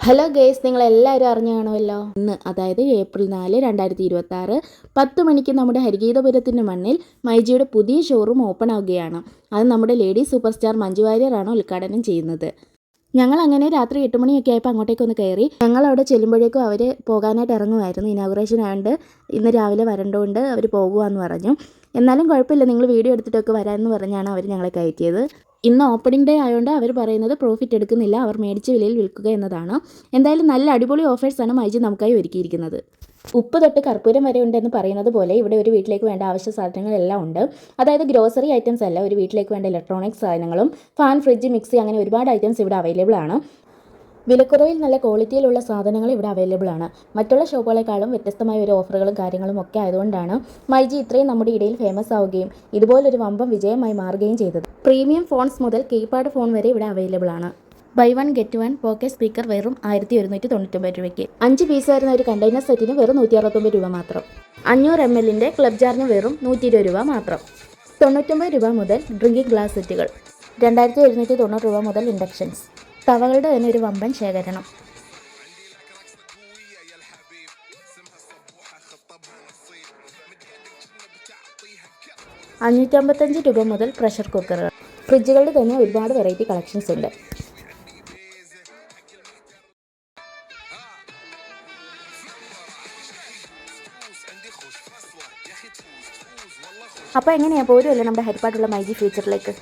Hello guys, നിങ്ങളെല്ലാവരും അറിഞ്ഞു കാണുമല്ലോ. ഇന്ന് അതായത് ഏപ്രിൽ 4, 2026 10 മണിക്ക് നമ്മുടെ ഹരിഗീതപുരത്തിൻ്റെ മണ്ണിൽ മൈജിയുടെ പുതിയ ഷോറൂം ഓപ്പൺ ആവുകയാണ്. അത് നമ്മുടെ ലേഡി സൂപ്പർ സ്റ്റാർ മഞ്ജു വാര്യറാണ് ഉദ്ഘാടനം ചെയ്യുന്നത്. ഞങ്ങൾ അങ്ങനെ രാത്രി 8 മണിയൊക്കെ ആയപ്പോൾ അങ്ങോട്ടേക്കൊന്ന് കയറി. ഞങ്ങൾ അവിടെ ചെല്ലുമ്പോഴേക്കും അവർ പോകാനായിട്ട് ഇറങ്ങുമായിരുന്നു. ഇനാഗുറേഷൻ ആയതുകൊണ്ട് ഇന്ന് രാവിലെ വരേണ്ടതുകൊണ്ട് അവർ പോകുകയെന്ന് പറഞ്ഞു. എന്നാലും കുഴപ്പമില്ല, നിങ്ങൾ വീഡിയോ എടുത്തിട്ടൊക്കെ വരാമെന്ന് പറഞ്ഞാണ് അവർ ഞങ്ങളെ കയറ്റിയത്. ഇന്ന് ഓപ്പണിംഗ് ഡേ ആയതുകൊണ്ട് അവർ പറയുന്നത് പ്രോഫിറ്റ് എടുക്കുന്നില്ല, അവർ മേടിച്ച വിലയിൽ വിൽക്കുക എന്നതാണ്. എന്തായാലും നല്ല അടിപൊളി ഓഫേഴ്സാണ് മൈജി നമുക്കായി ഒരുക്കിയിരിക്കുന്നത്. ഉപ്പ് തൊട്ട് കർപ്പൂരം വരെ ഉണ്ടെന്ന് പറയുന്നത് പോലെ ഇവിടെ ഒരു വീട്ടിലേക്ക് വേണ്ട ആവശ്യ സാധനങ്ങളെല്ലാം ഉണ്ട്. അതായത് ഗ്രോസറി ഐറ്റംസ് അല്ല, ഒരു വീട്ടിലേക്ക് വേണ്ട ഇലക്ട്രോണിക്സ് സാധനങ്ങളും ഫാൻ, ഫ്രിഡ്ജ്, മിക്സി അങ്ങനെ ഒരുപാട് ഐറ്റംസ് ഇവിടെ അവൈലബിൾ ആണ്. വിലക്കുറവിൽ നല്ല ക്വാളിറ്റിയിലുള്ള സാധനങ്ങൾ ഇവിടെ അവൈലബിൾ ആണ്. മറ്റുള്ള ഷോപ്പുകളെക്കാളും വ്യത്യസ്തമായ ഒരു ഓഫറുകളും കാര്യങ്ങളും ഒക്കെ ആയതുകൊണ്ടാണ് മൈജി ഇത്രയും നമ്മുടെ ഇടയിൽ ഫേമസ് ആവുകയും ഇതുപോലൊരു വമ്പം വിജയമായി മാറുകയും ചെയ്തത്. പ്രീമിയം ഫോൺസ് മുതൽ കീപാഡ് ഫോൺ വരെ ഇവിടെ അവൈലബിൾ ആണ്. ബൈ 1 ഗെറ്റ് 1 പോക്കറ്റ് സ്പീക്കർ വെറും 1199 രൂപയ്ക്ക്. 5 പീസ് വരുന്ന ഒരു കണ്ടെയ്നർ സെറ്റിന് വെറും 169 രൂപ മാത്രം. 500 ml ക്ലബ് ജാറിന് വെറും 120 രൂപ മാത്രം. 99 രൂപ മുതൽ ഡ്രിങ്കിങ് ഗ്ലാസ് സെറ്റുകൾ. 2790 രൂപ മുതൽ ഇൻഡക്ഷൻസ്. തവകളുടെ തന്നെ ഒരു വമ്പൻ ശേഖരണം. 555 രൂപ മുതൽ പ്രഷർ കുക്കറുകൾ. ഫ്രിഡ്ജുകളുടെ തന്നെ ഒരുപാട് വെറൈറ്റി കളക്ഷൻസ് ഉണ്ട്. അപ്പോൾ എങ്ങനെയാണ് പോരുമല്ലോ നമ്മുടെ ഹരിപ്പാട്ടുള്ള മൈജി ഫ്യൂച്ചറിലേക്ക്.